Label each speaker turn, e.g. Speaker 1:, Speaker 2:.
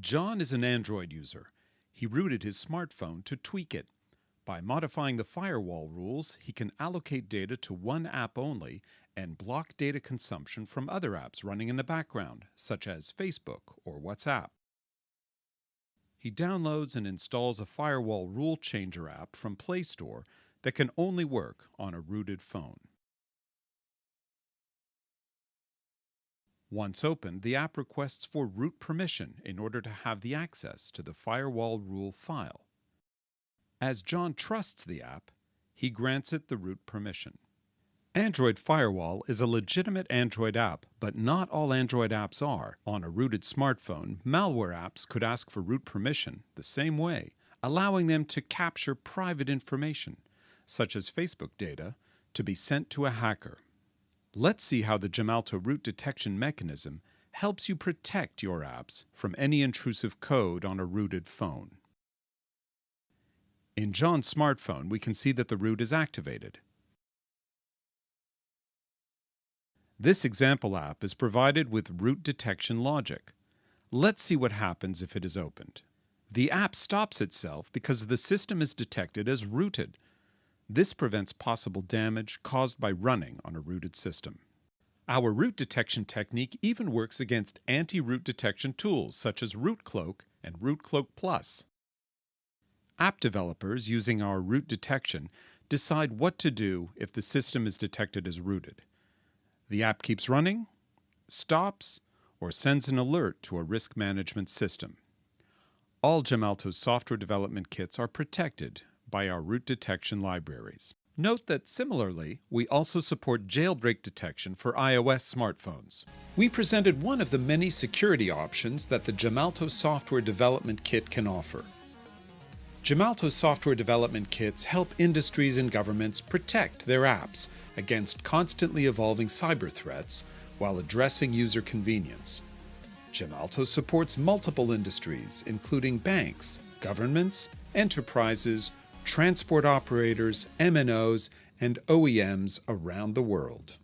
Speaker 1: John is an Android user. He rooted his smartphone to tweak it. By modifying the firewall rules, he can allocate data to one app only and block data consumption from other apps running in the background, such as Facebook or WhatsApp. He downloads and installs a firewall rule changer app from Play Store that can only work on a rooted phone. Once opened, the app requests for root permission in order to have the access to the firewall rule file. As John trusts the app, he grants it the root permission. Android Firewall is a legitimate Android app, but not all Android apps are. On a rooted smartphone, malware apps could ask for root permission the same way, allowing them to capture private information, such as Facebook data, to be sent to a hacker. Let's see how the Gemalto root detection mechanism helps you protect your apps from any intrusive code on a rooted phone. In John's smartphone, we can see that the root is activated. This example app is provided with root detection logic. Let's see what happens if it is opened. The app stops itself because the system is detected as rooted. This prevents possible damage caused by running on a rooted system. Our root detection technique even works against anti-root detection tools such as RootCloak and RootCloak Plus. App developers using our root detection decide what to do if the system is detected as rooted. The app keeps running, stops, or sends an alert to a risk management system. All Gemalto software development kits are protected by our root detection libraries. Note that similarly, we also support jailbreak detection for iOS smartphones. We presented one of the many security options that the Gemalto Software Development Kit can offer. Gemalto Software Development Kits help industries and governments protect their apps against constantly evolving cyber threats while addressing user convenience. Gemalto supports multiple industries, including banks, governments, enterprises, transport operators, MNOs, and OEMs around the world.